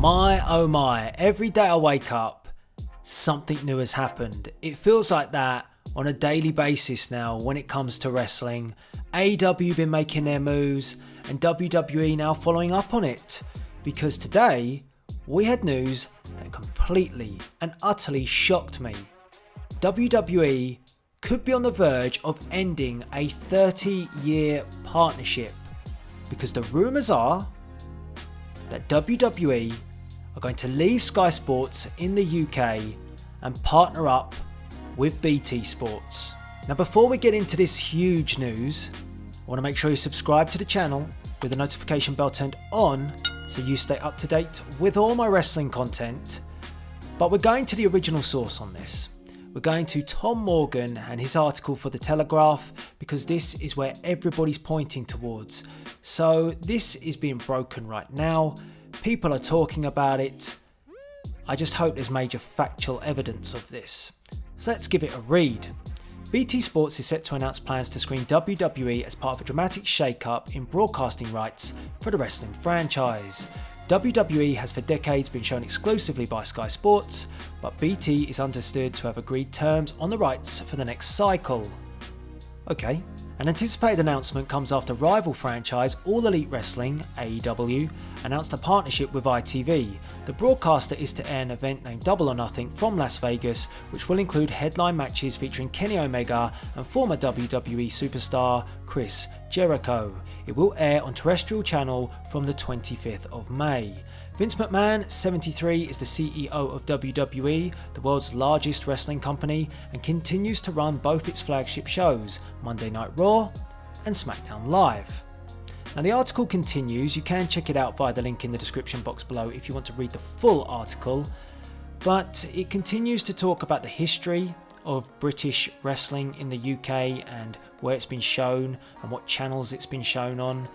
My oh my, every day I wake up, something new has happened. It feels like that on a daily basis now when it comes to wrestling. AEW been making their moves and WWE now following up on it. Because today, we had news that completely and utterly shocked me. WWE could be on the verge of ending a 30-year partnership. Because the rumours are that WWE are going to leave SkySports in the UK and partner up with BT Sports. Now before we get into this huge news, I want to make sure you subscribe to the channel with the notification bell turned on so you stay up to date with all my wrestling content. But we're going to the original source on this. We're going to Tom Morgan and his article for The Telegraph because this is where everybody's pointing towards. So this is being broken right now. People are talking about it. I just hope there's major factual evidence of this. So let's give it a read. BT Sports is set to announce plans to screen WWE as part of a dramatic shake-up in broadcasting rights for the wrestling franchise. WWE has for decades been shown exclusively by Sky Sports, but BT is understood to have agreed terms on the rights for the next cycle. Okay, an anticipated announcement comes after rival franchise All Elite Wrestling, AEW, announced a partnership with ITV. The broadcaster is to air an event named Double or Nothing from Las Vegas, which will include headline matches featuring Kenny Omega and former WWE superstar Chris Jericho. It will air on terrestrial channel from the 25th of May. Vince McMahon, 73, is the CEO of WWE, the world's largest wrestling company, and continues to run both its flagship shows, Monday Night Raw and SmackDown Live. Now the article continues, you can check it out via the link in the description box below if you want to read the full article, but it continues to talk about the history of British wrestling in the UK and where it's been shown and what channels it's been shown on.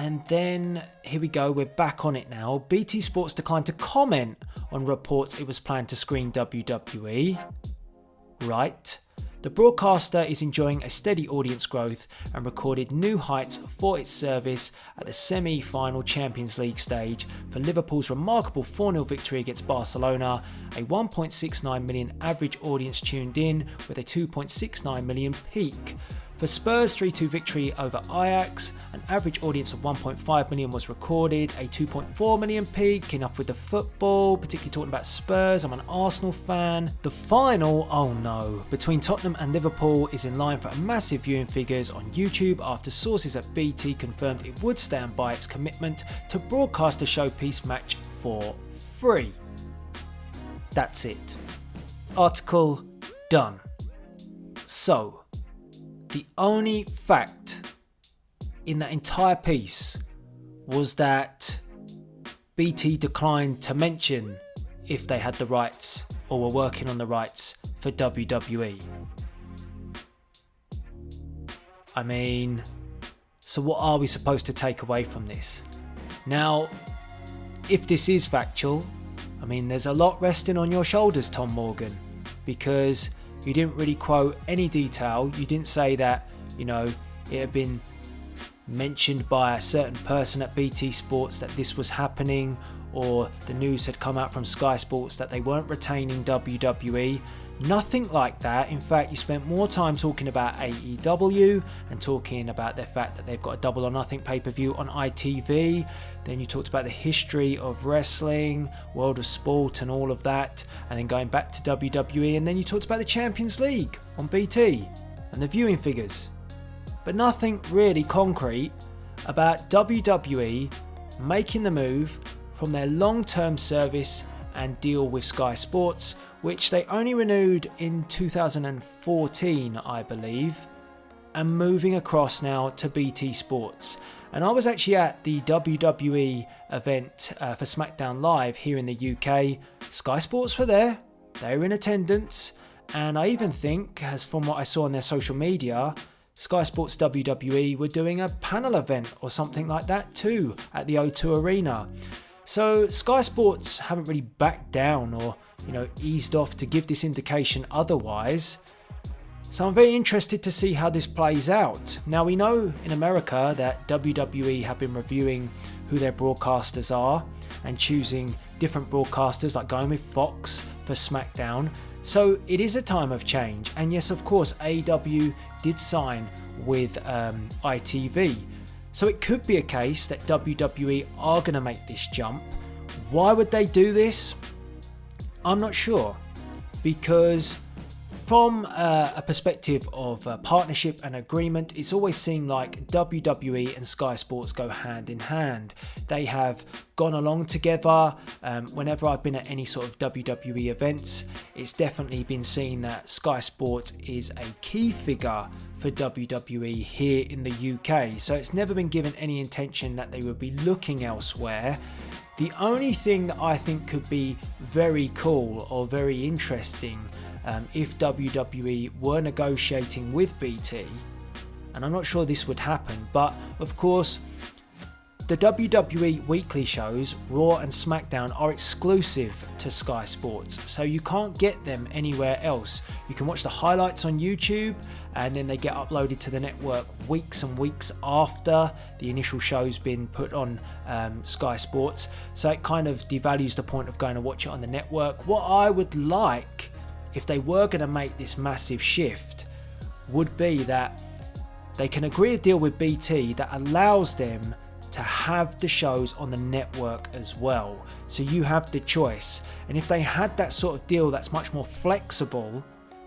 And then, here we go, we're back on it now. BT Sports declined to comment on reports it was planned to screen WWE. Right. The broadcaster is enjoying a steady audience growth and recorded new heights for its service at the semi-final Champions League stage for Liverpool's remarkable 4-0 victory against Barcelona, a 1.69 million average audience tuned in with a 2.69 million peak. For Spurs' 3-2 victory over Ajax, an average audience of 1.5 million was recorded, a 2.4 million peak. Enough with the football, particularly talking about Spurs, I'm an Arsenal fan. The final, oh no, between Tottenham and Liverpool is in line for massive viewing figures on YouTube after sources at BT confirmed it would stand by its commitment to broadcast a showpiece match for free. That's it. Article done. So, the only fact in that entire piece was that BT declined to mention if they had the rights or were working on the rights for WWE. I mean, so what are we supposed to take away from this? Now, if this is factual, I mean, there's a lot resting on your shoulders, Tom Morgan, because you didn't really quote any detail. You didn't say that, it had been mentioned by a certain person at BT Sports that this was happening, or the news had come out from Sky Sports that they weren't retaining WWE. Nothing like that. In fact, you spent more time talking about AEW and talking about the fact that they've got a Double or Nothing pay-per-view on ITV. Then you talked about the history of wrestling, world of sport and all of that. And then going back to WWE. And then you talked about the Champions League on BT and the viewing figures. But nothing really concrete about WWE making the move from their long-term service and deal with Sky Sports, which they only renewed in 2014, I believe, and moving across now to BT Sports. And I was actually at the WWE event for SmackDown Live here in the UK. Sky Sports were there, they were in attendance, and I even think, as from what I saw on their social media, Sky Sports WWE were doing a panel event or something like that too at the O2 Arena. So Sky Sports haven't really backed down or, eased off to give this indication otherwise. So I'm very interested to see how this plays out. Now we know in America that WWE have been reviewing who their broadcasters are and choosing different broadcasters, like going with Fox for SmackDown. So it is a time of change. And yes, of course, AEW did sign with ITV. So it could be a case that WWE are going to make this jump. Why would they do this? I'm not sure. Because from a perspective of partnership and agreement, it's always seemed like WWE and Sky Sports go hand in hand. They have gone along together. Whenever I've been at any sort of WWE events, it's definitely been seen that Sky Sports is a key figure for WWE here in the UK. So it's never been given any intention that they would be looking elsewhere. The only thing that I think could be very cool or very interesting if WWE were negotiating with BT, and I'm not sure this would happen, but of course the WWE weekly shows, Raw and SmackDown, are exclusive to Sky Sports, so you can't get them anywhere else. You can watch the highlights on YouTube, and then they get uploaded to the network weeks and weeks after the initial show's been put on Sky Sports, so it kind of devalues the point of going to watch it on the network. What I would like, if they were going to make this massive shift, would be that they can agree a deal with BT that allows them to have the shows on the network as well. So you have the choice. And if they had that sort of deal that's much more flexible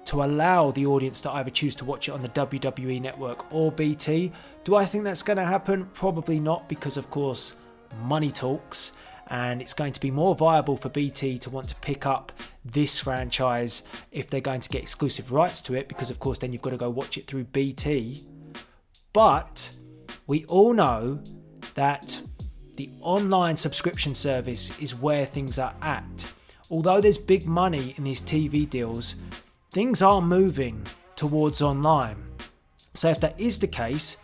to allow the audience to either choose to watch it on the WWE network or BT, do I think that's going to happen? Probably not, because of course money talks. And it's going to be more viable for BT to want to pick up this franchise if they're going to get exclusive rights to it, because of course then you've got to go watch it through BT. But we all know that the online subscription service is where things are at. Although there's big money in these TV deals, things are moving towards online. So if that is the case,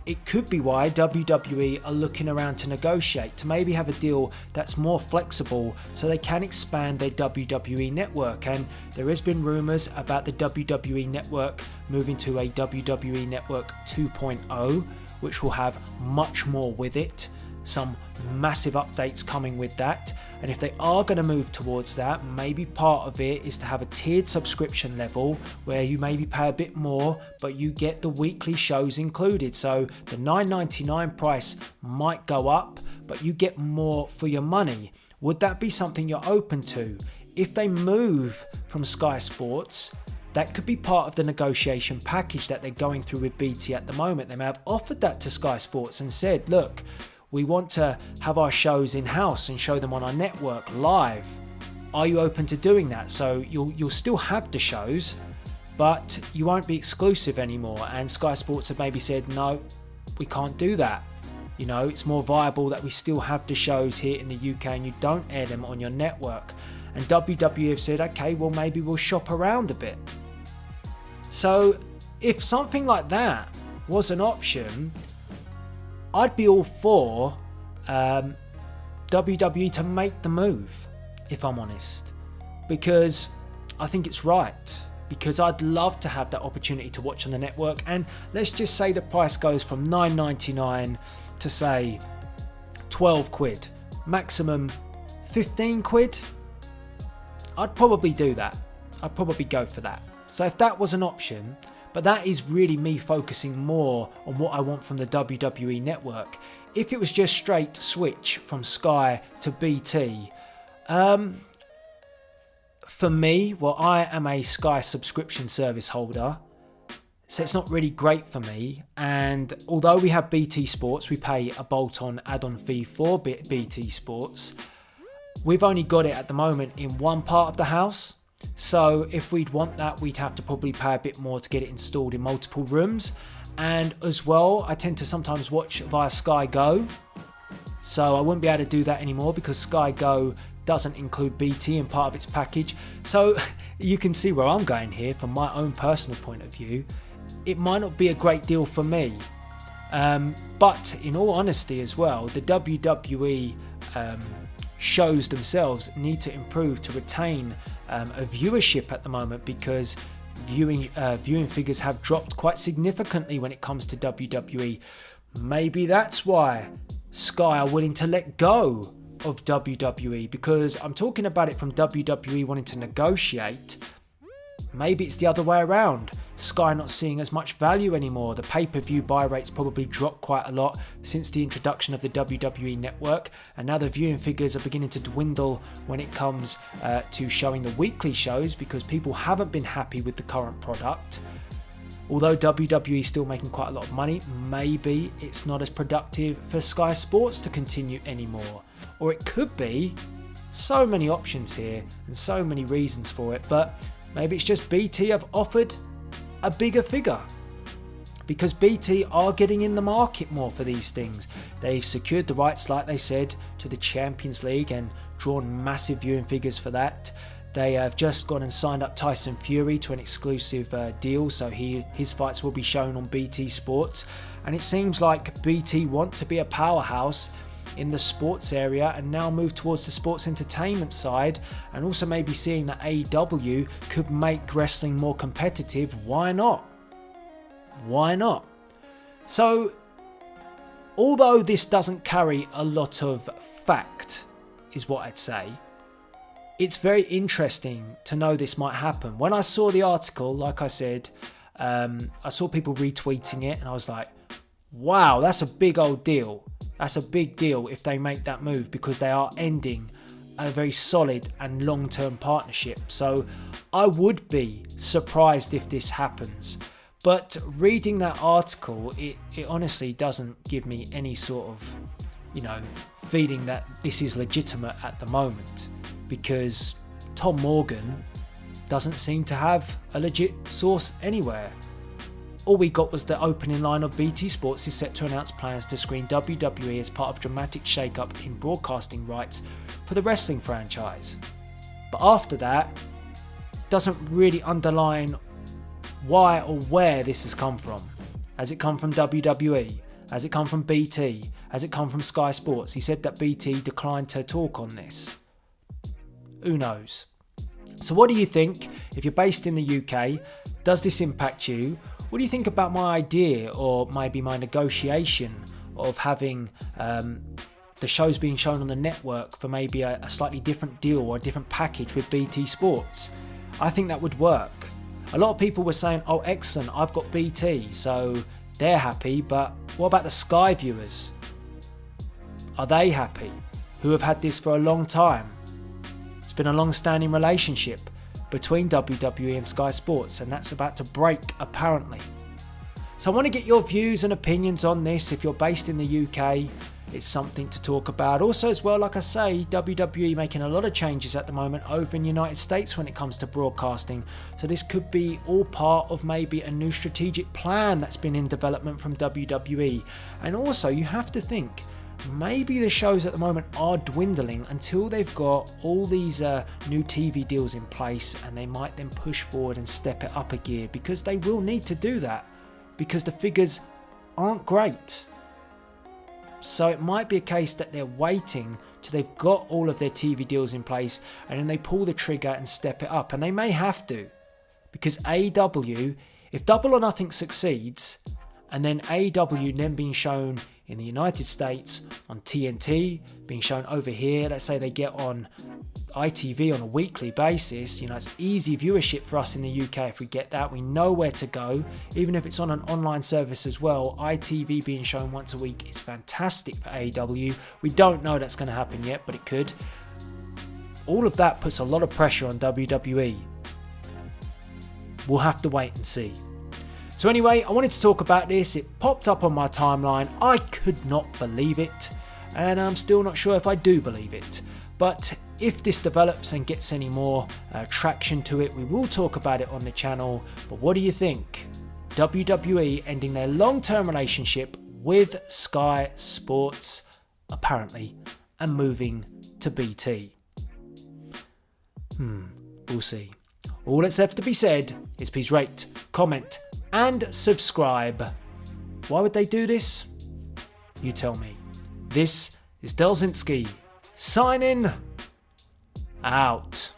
it could be why WWE are looking around to negotiate, to maybe have a deal that's more flexible so they can expand their WWE network. And there has been rumours about the WWE network moving to a WWE network 2.0, which will have much more with it. Some massive updates coming with that. And if they are going to move towards that, maybe part of it is to have a tiered subscription level where you maybe pay a bit more, but you get the weekly shows included. So the $9.99 price might go up, but you get more for your money. Would that be something you're open to? If they move from Sky Sports, that could be part of the negotiation package that they're going through with BT at the moment. They may have offered that to Sky Sports and said, look, we want to have our shows in-house and show them on our network live. Are you open to doing that? So you'll still have the shows, but you won't be exclusive anymore. And Sky Sports have maybe said, no, we can't do that. You know, it's more viable that we still have the shows here in the UK and you don't air them on your network. And WWE have said, okay, well, maybe we'll shop around a bit. So if something like that was an option, I'd be all for WWE to make the move, if I'm honest, because I think it's right, because I'd love to have that opportunity to watch on the network. And let's just say the price goes from $9.99 to say 12 quid, maximum 15 quid. I'd probably do that. I'd probably go for that. So if that was an option, but that is really me focusing more on what I want from the WWE network. If it was just straight switch from Sky to BT, for me, well, I am a Sky subscription service holder, so it's not really great for me. And although we have BT Sports, we pay a bolt-on add-on fee for BT Sports. We've only got it at the moment in one part of the house. So if we'd want that, we'd have to probably pay a bit more to get it installed in multiple rooms. And as well, I tend to sometimes watch via Sky Go. So I wouldn't be able to do that anymore because Sky Go doesn't include BT in part of its package. So you can see where I'm going here from my own personal point of view. It might not be a great deal for me. But in all honesty as well, the WWE shows themselves need to improve to retain a viewership at the moment, because viewing figures have dropped quite significantly when it comes to WWE. Maybe that's why Sky are willing to let go of WWE, because I'm talking about it from WWE wanting to negotiate. Maybe it's the other way around. Sky not seeing as much value anymore. The pay-per-view buy rates probably dropped quite a lot since the introduction of the WWE network, and now the viewing figures are beginning to dwindle when it comes to showing the weekly shows, because people haven't been happy with the current product. Although WWE is still making quite a lot of money, maybe it's not as productive for Sky Sports to continue anymore. Or it could be. So many options here and so many reasons for it, but maybe it's just BT have offered a bigger figure, because BT are getting in the market more for these things. They've secured the rights, like they said, to the Champions League and drawn massive viewing figures for that. They have just gone and signed up Tyson Fury to an exclusive deal, so his fights will be shown on BT Sports. And it seems like BT want to be a powerhouse in the sports area and now move towards the sports entertainment side, and also maybe seeing that AEW could make wrestling more competitive. Why not? Why not? So, although this doesn't carry a lot of fact, is what I'd say, it's very interesting to know this might happen. When I saw the article, like I said, I saw people retweeting it and I was like, wow, that's a big old deal. That's a big deal if they make that move, because they are ending a very solid and long-term partnership. So I would be surprised if this happens. But reading that article, it honestly doesn't give me any sort of, feeling that this is legitimate at the moment, because Tom Morgan doesn't seem to have a legit source anywhere. All we got was the opening line of BT Sports is set to announce plans to screen WWE as part of dramatic shake-up in broadcasting rights for the wrestling franchise. But after that, doesn't really underline why or where this has come from. Has it come from WWE? Has it come from BT? Has it come from Sky Sports? He said that BT declined to talk on this. Who knows? So what do you think? If you're based in the UK, does this impact you? What do you think about my idea, or maybe my negotiation of having the shows being shown on the network for maybe a slightly different deal or a different package with BT Sports? I think that would work. A lot of people were saying, oh excellent, I've got BT, so they're happy, but what about the Sky viewers? Are they happy? Who have had this for a long time? It's been a long-standing relationship between WWE and Sky Sports, and that's about to break apparently. So I want to get your views and opinions on this. If you're based in the UK, it's something to talk about. Also as well, like I say, WWE making a lot of changes at the moment over in the United States when it comes to broadcasting. So this could be all part of maybe a new strategic plan that's been in development from WWE. And also you have to think, maybe the shows at the moment are dwindling until they've got all these new TV deals in place, and they might then push forward and step it up a gear, because they will need to do that because the figures aren't great. So it might be a case that they're waiting till they've got all of their TV deals in place, and then they pull the trigger and step it up, and they may have to, because AEW, if Double or Nothing succeeds, and then AEW then being shown in the United States on TNT, being shown over here, let's say they get on ITV on a weekly basis, it's easy viewership for us in the UK if we get that. We know where to go, even if it's on an online service as well. ITV being shown once a week is fantastic for AEW. We don't know that's going to happen yet, but it could. All of that puts a lot of pressure on WWE. We'll have to wait and see. So anyway, I wanted to talk about this. It popped up on my timeline. I could not believe it, and I'm still not sure if I do believe it. But if this develops and gets any more traction to it, we will talk about it on the channel. But what do you think? WWE ending their long-term relationship with Sky Sports, apparently, and moving to BT. We'll see. All that's left to be said is please rate, comment, and subscribe. Why would they do this? You tell me. This is Delzinski, signing out.